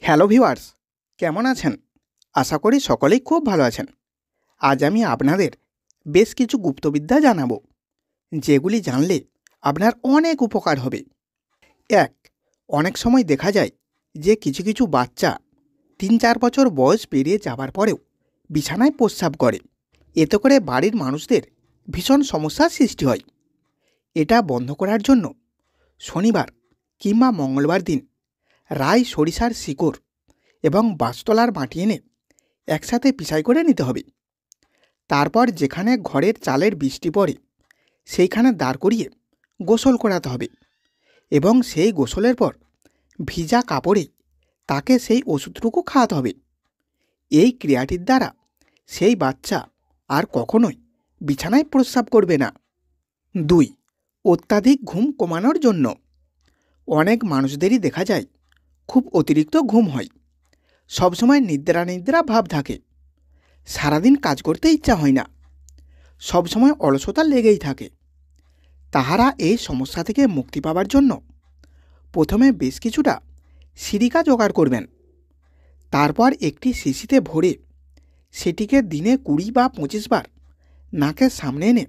Hello viewers, কেমন আছেন? আশা করি সকলেই খুব ভালো আছেন। আজ আমি আপনাদের বেশ কিছু গুপ্তবিদ্যা জানাবো, যেগুলি জানলে আপনার অনেক উপকার হবে। এক, অনেক সময় দেখা যায় যে কিছু কিছু বাচ্চা 3-4 বছর বয়স পেরিয়ে যাবার পরেও বিছানায় প্রস্রাব করে। এতে করে বাড়ির মানুষদের ভীষণ সমস্যার সৃষ্টি হয়। এটা বন্ধ করার জন্য শনিবার কিংবা মঙ্গলবার দিন রাই সরিষার শিকড় এবং বাঁশতলার মাটি এনে একসাথে পিষাই করে নিতে হবে। তারপর যেখানে ঘরের চালের বৃষ্টি পড়ে সেইখানে দাঁড় করিয়ে গোসল করাতে হবে এবং সেই গোসলের পর ভিজা কাপড়ে তাকে সেই ওষুধটুকু খাওয়াতে হবে। এই ক্রিয়াটির দ্বারা সেই বাচ্চা আর কখনোই বিছানায় প্রস্রাব করবে না। 2, অত্যাধিক ঘুম কমানোর জন্য। অনেক মানুষদেরই দেখা যায় খুব অতিরিক্ত ঘুম হয়, সবসময় নিদ্রা নিদ্রা ভাব থাকে, সারাদিন কাজ করতে ইচ্ছা হয় না, সবসময় অলসতা লেগেই থাকে। তাহারা এই সমস্যা থেকে মুক্তি পাওয়ার জন্য প্রথমে বেশ কিছুটা সিরিকা জোগাড় করবেন। তারপর একটি শিশিতে ভরে সেটিকে দিনে 20 বা 25 বার নাকের সামনে এনে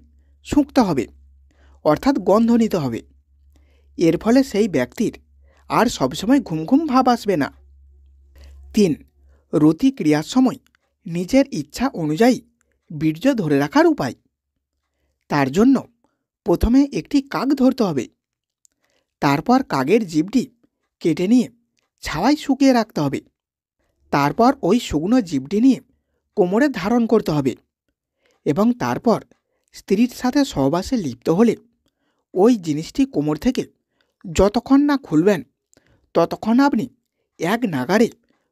শুঁকতে হবে, অর্থাৎ গন্ধ নিতে হবে। এর ফলে সেই ব্যক্তির আর সবসময় ঘুম ঘুম ভাব আসবে না। 3, রতি ক্রিয়ার সময় নিজের ইচ্ছা অনুযায়ী বীর্য ধরে রাখার উপায়। তার জন্য প্রথমে একটি কাক ধরতে হবে, তারপর কাকের জিভটি কেটে নিয়ে ছাওয়ায় শুকিয়ে রাখতে হবে। তারপর ওই শুকনো জিভটি নিয়ে কোমরে ধারণ করতে হবে এবং তারপর স্ত্রীর সাথে সহবাসে লিপ্ত হলে ওই জিনিসটি কোমর থেকে যতক্ষণ না খুলবেন ততক্ষণ আপনি এক নাগাড়ে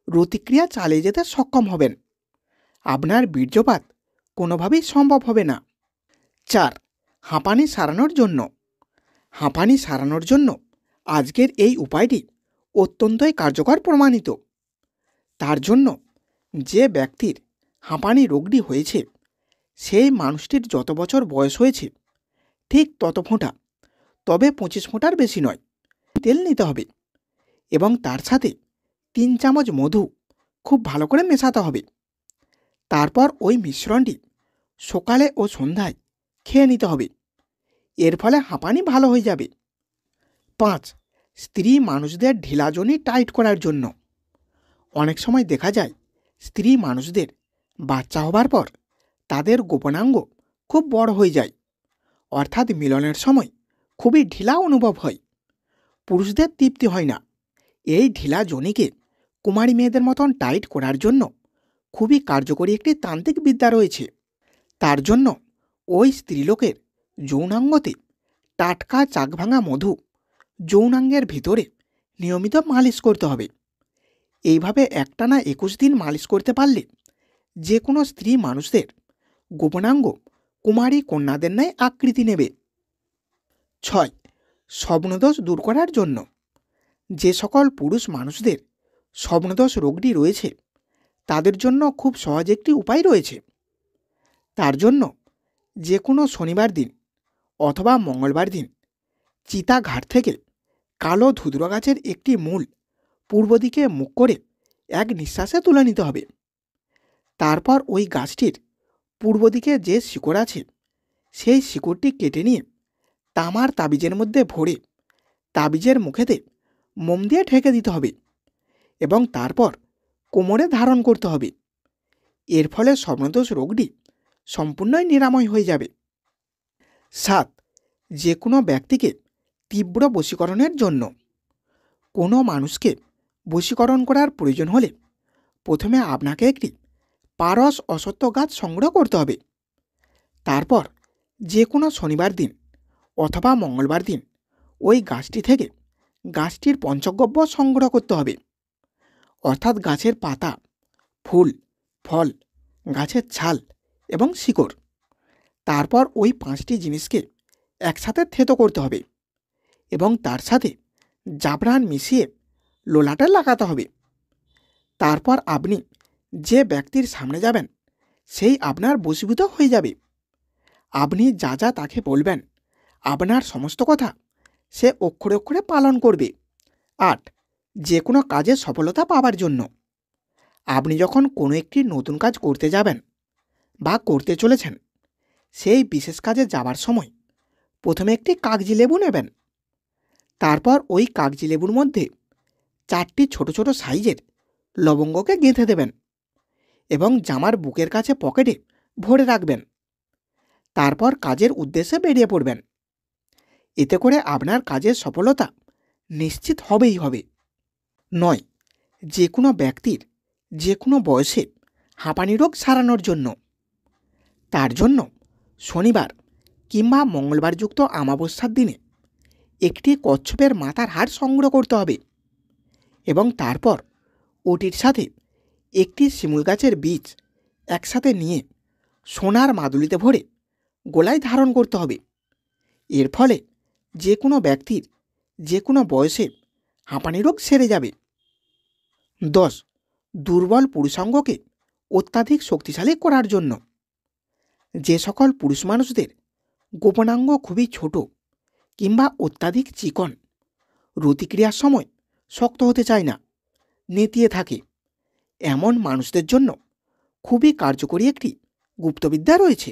রতিক্রিয়া চালিয়ে যেতে সক্ষম হবেন। আপনার বীর্যপাত কোনোভাবেই সম্ভব হবে না। 4, হাঁপানি সারানোর জন্য। হাঁপানি সারানোর জন্য আজকের এই উপায়টি অত্যন্তই কার্যকর প্রমাণিত। তার জন্য যে ব্যক্তির হাঁপানি রোগটি হয়েছে সেই মানুষটির যত বছর বয়স হয়েছে ঠিক তত ফোঁটা, তবে 25 ফোঁটার বেশি নয়, তেল নিতে হবে এবং তার সাথে 3 চামচ মধু খুব ভালো করে মেশাতে হবে। তারপর ওই মিশ্রণটি সকালে ও সন্ধ্যায় খেয়ে নিতে হবে। এর ফলে হাঁপানি ভালো হয়ে যাবে। 5, স্ত্রী মানুষদের ঢিলাজনি টাইট করার জন্য। অনেক সময় দেখা যায় স্ত্রী মানুষদের বাচ্চা হবার পর তাদের গোপনাঙ্গ খুব বড় হয়ে যায়, অর্থাৎ মিলনের সময় খুবই ঢিলা অনুভব হয়, পুরুষদের তৃপ্তি হয় না। এই ঢিলা জনিকে কুমারী মেয়েদের মতন টাইট করার জন্য খুবই কার্যকরী একটি তান্ত্রিক বিদ্যা রয়েছে। তার জন্য ওই স্ত্রীলোকের যৌনাঙ্গতে টাটকা চাকভাঙা মধু যৌনাঙ্গের ভিতরে নিয়মিত মালিশ করতে হবে। এইভাবে একটানা 21 দিন মালিশ করতে পারলে যে কোনো স্ত্রী মানুষদের গোপনাঙ্গ কুমারী কন্যাদের ন্যায় আকৃতি নেবে। 6, স্বপ্নদোষ দূর করার জন্য। যে সকল পুরুষ মানুষদের স্বপ্নদোষ রোগটি রয়েছে তাদের জন্য খুব সহজ একটি উপায় রয়েছে। তার জন্য যে কোনো শনিবার দিন অথবা মঙ্গলবার দিন চিতা ঘাট থেকে কালো ধুতরা গাছের একটি মূল পূর্ব দিকে মুখ করে এক নিঃশ্বাসে তুলে নিতে হবে। তারপর ওই গাছটির পূর্ব দিকে যে শিকড় আছে সেই শিকড়টি কেটে নিয়ে তামার তাবিজের মধ্যে ভরে তাবিজের মুখেতে মোম দিয়ে ঢেকে দিতে হবে এবং তারপর কোমরে ধারণ করতে হবে। এর ফলে স্বপ্নদোষ রোগটি সম্পূর্ণই নিরাময় হয়ে যাবে। 7, যে কোনো ব্যক্তিকে তীব্র বশীকরণের জন্য। কোনো মানুষকে বশীকরণ করার প্রয়োজন হলে প্রথমে আপনাকে একটি পারস অশ্বত্থ গাছ সংগ্রহ করতে হবে। তারপর যে কোনো শনিবার দিন অথবা মঙ্গলবার দিন ওই গাছটি থেকে গাছটির পঞ্চগব্য সংগ্রহ করতে হবে, অর্থাৎ গাছের পাতা, ফুল, ফল, গাছের ছাল এবং শিকড়। তারপর ওই 5টি জিনিসকে একসাথে থেতো করতে হবে এবং তার সাথে জাফরান মিশিয়ে লোলাটে লাগাতে হবে। তারপর আপনি যে ব্যক্তির সামনে যাবেন সেই আপনার বশীভূত হয়ে যাবে। আপনি যা যা তাকে বলবেন আপনার সমস্ত কথা সে অক্ষরে অক্ষরে পালন করবে। 8, যে কোনো কাজে সফলতা পাওয়ার জন্য। আপনি যখন কোনো একটি নতুন কাজ করতে যাবেন বা করতে চলেছেন, সেই বিশেষ কাজে যাওয়ার সময় প্রথমে একটি কাগজি লেবু নেবেন। তারপর ওই কাগজি লেবুর মধ্যে 4টি ছোট ছোট সাইজের লবঙ্গকে গেঁথে দেবেন এবং জামার বুকের কাছে পকেটে ভরে রাখবেন। তারপর কাজের উদ্দেশ্যে বেরিয়ে পড়বেন। এতে করে আপনার কাজের সফলতা নিশ্চিত হবেই হবে। 9. যে কোনো ব্যক্তির যে কোনো বয়সে হাঁপানি রোগ সারানোর জন্য। তার জন্য শনিবার কিংবা মঙ্গলবারযুক্ত অমাবস্যার দিনে একটি কচ্ছপের মাথার হাড় সংগ্রহ করতে হবে এবং তারপর ওটির সাথে একটি শিমুল গাছের বীজ একসাথে নিয়ে সোনার মাদুলিতে ভরে গলায় ধারণ করতে হবে। এর ফলে যে কোনো ব্যক্তির যে কোনো বয়সে হাঁপানি রোগ সেরে যাবে। 10. দুর্বল পুরুষাঙ্গকে অত্যাধিক শক্তিশালী করার জন্য। যে সকল পুরুষ মানুষদের গোপনাঙ্গ খুবই ছোট কিংবা অত্যাধিক চিকন, রতিক্রিয়ার সময় শক্ত হতে চায় না, নেতিয়ে থাকে, এমন মানুষদের জন্য খুবই কার্যকরী একটি গুপ্তবিদ্যা রয়েছে।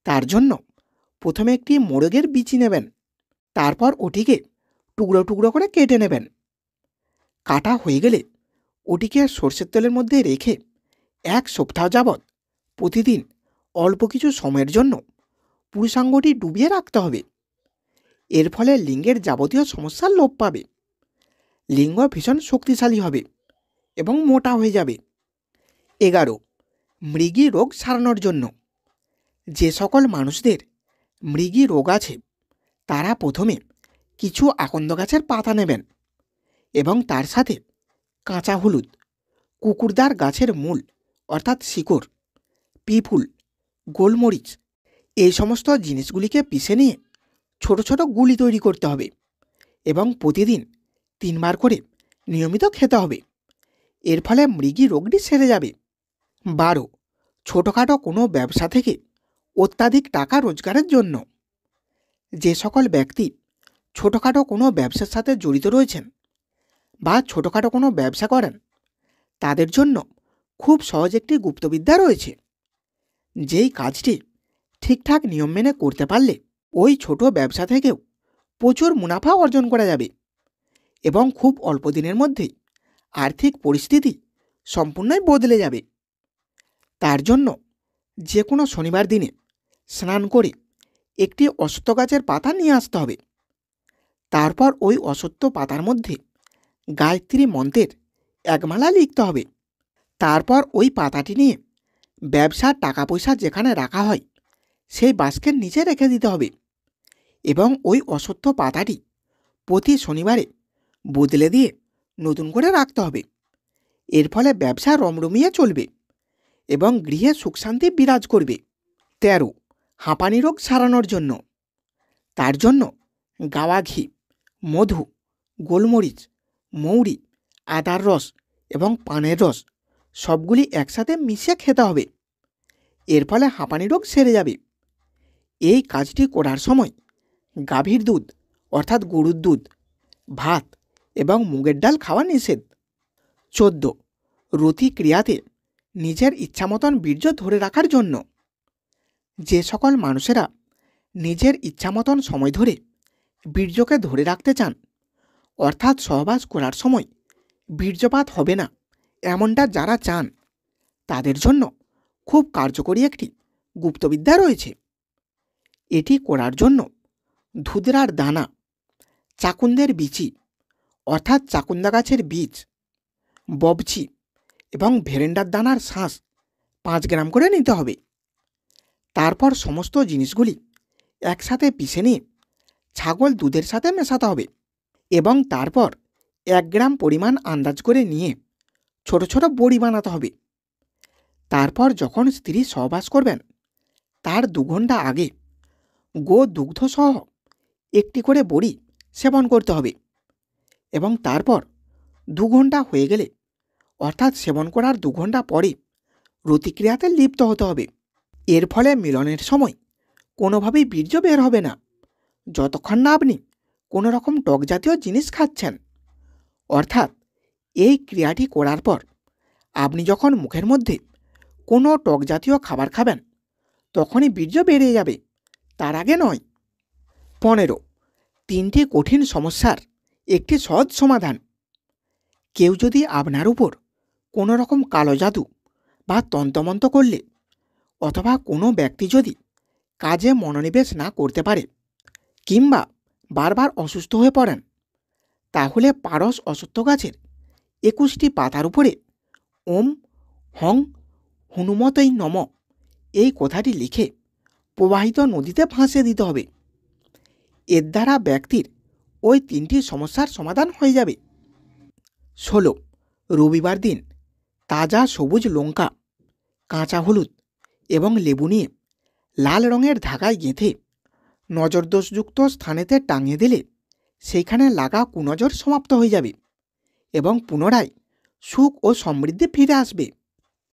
তার জন্য প্রথমে একটি মোরগের বিচি নেবেন। তারপর ওটিকে টুকরো টুকরো করে কেটে নেবেন। কাটা হয়ে গেলে ওটিকে সর্ষের তেলের মধ্যে রেখে 1 সপ্তাহ যাবৎ প্রতিদিন অল্প কিছু সময়ের জন্য পুরুষাঙ্গটি ডুবিয়ে রাখতে হবে। এর ফলে লিঙ্গের যাবতীয় সমস্যার লোপ পাবে, লিঙ্গ ভীষণ শক্তিশালী হবে এবং মোটা হয়ে যাবে। 11. মৃগী রোগ সারানোর জন্য। যে সকল মানুষদের মৃগী রোগ আছে তারা প্রথমে কিছু আকন্দ গাছের পাতা নেবেন এবং তার সাথে কাঁচা হলুদ, কুকুরদার গাছের মূল অর্থাৎ শিকড়, পিফুল, গোলমরিচ এই সমস্ত জিনিসগুলিকে পিষে নিয়ে ছোট ছোট গুলি তৈরি করতে হবে এবং প্রতিদিন 3 বার করে নিয়মিত খেতে হবে। এর ফলে মৃগী রোগটি সেরে যাবে। 12. ছোটোখাটো কোনো ব্যবসা থেকে অত্যাধিক টাকা রোজগারের জন্য। যে সকল ব্যক্তি ছোটোখাটো কোনো ব্যবসার সাথে জড়িত রয়েছেন বা ছোটোখাটো কোনো ব্যবসা করেন, তাদের জন্য খুব সহজ একটি গুপ্তবিদ্যা রয়েছে। যেই কাজটি ঠিকঠাক নিয়ম মেনে করতে পারলে ওই ছোট ব্যবসা থেকেও প্রচুর মুনাফা অর্জন করা যাবে এবং খুব অল্প দিনের মধ্যেই আর্থিক পরিস্থিতি সম্পূর্ণই বদলে যাবে। তার জন্য যে কোনো শনিবার দিনে স্নান করে একটি অশ্বত্থ গাছের পাতা নিয়ে আসতে হবে। তারপর ওই অশ্বত্থ পাতার মধ্যে গায়ত্রী মন্ত্রের 1 মালা লিখতে হবে। তারপর ওই পাতাটি নিয়ে ব্যবসার টাকা পয়সা যেখানে রাখা হয় সেই বাস্কের নিচে রেখে দিতে হবে এবং ওই অশ্বত্থ পাতাটি প্রতি শনিবারে বদলে দিয়ে নতুন করে রাখতে হবে। এর ফলে ব্যবসা রমরমিয়ে চলবে এবং গৃহে সুখ শান্তি বিরাজ করবে। 13. হাঁপানি রোগ সারানোর জন্য। তার জন্য গাওয়া ঘি, মধু, গোলমরিচ, মৌরি, আদার রস এবং পানের রস সবগুলি একসাথে মিশিয়ে খেতে হবে। এর ফলে হাঁপানি রোগ সেরে যাবে। এই কাজটি করার সময় গাভীর দুধ অর্থাৎ গরুর দুধ, ভাত এবং মুগের ডাল খাওয়া নিষেধ। 14. রতিক্রিয়াতে নিজের ইচ্ছামতন বীর্য ধরে রাখার জন্য। যে সকল মানুষেরা নিজের ইচ্ছামতন সময় ধরে বীর্যকে ধরে রাখতে চান, অর্থাৎ সহবাস করার সময় বীর্যপাত হবে না এমনটা যারা চান, তাদের জন্য খুব কার্যকরী একটি গুপ্তবিদ্যা রয়েছে। এটি করার জন্য ধুতরার দানা, চাকুন্দের বিচি অর্থাৎ চাকুন্দা গাছের বীজ, ববচি এবং ভেরেন্ডার দানার শাঁস 5 গ্রাম করে নিতে হবে। তারপর সমস্ত জিনিসগুলি একসাথে পিষে নিয়ে ছাগল দুধের সাথে মেশাতে হবে এবং তারপর 1 গ্রাম পরিমাণ আন্দাজ করে নিয়ে ছোট ছোট বড়ি বানাতে হবে। তারপর যখন স্ত্রী সহবাস করবেন তার 2 ঘন্টা আগে গো দুগ্ধ সহ একটি করে বড়ি সেবন করতে হবে এবং তারপর 2 ঘন্টা হয়ে গেলে অর্থাৎ সেবন করার 2 ঘন্টা পরে রতিক্রিয়াতে লিপ্ত হতে হবে। এর ফলে মিলনের সময় কোনোভাবেই বীর্য বের হবে না যতক্ষণ না আপনি কোনো রকম টক জাতীয় জিনিস খাচ্ছেন। অর্থাৎ এই ক্রিয়াটি করার পর আপনি যখন মুখের মধ্যে কোনো টক জাতীয় খাবার খাবেন তখনই বীর্য বেড়ে যাবে, তার আগে নয়। 15. 3টি কঠিন সমস্যার একটি সহজ সমাধান। কেউ যদি আপনার উপর কোনো রকম কালো জাদু বা তন্ত্রমন্ত্র করলে, অথবা কোনো ব্যক্তি যদি কাজে মনোনিবেশ না করতে পারে কিংবা বারবার অসুস্থ হয়ে পড়েন, তাহলে পারস অশ্বত্থ গাছের 21টি পাতার উপরে ওম হং হনুমতৈ নম এই কথাটি লিখে প্রবাহিত নদীতে ভাসিয়ে দিতে হবে। এর দ্বারা ব্যক্তির ওই 3টি সমস্যার সমাধান হয়ে যাবে। 16. রবিবার দিন তাজা সবুজ লঙ্কা, কাঁচা হলুদ এবং লেবু নিয়ে লাল রঙের ধাগায় গেঁথে নজরদোষযুক্ত স্থানেতে টাঙিয়ে দিলে সেইখানে লাগা কুনজর সমাপ্ত হয়ে যাবে এবং পুনরায় সুখ ও সমৃদ্ধি ফিরে আসবে।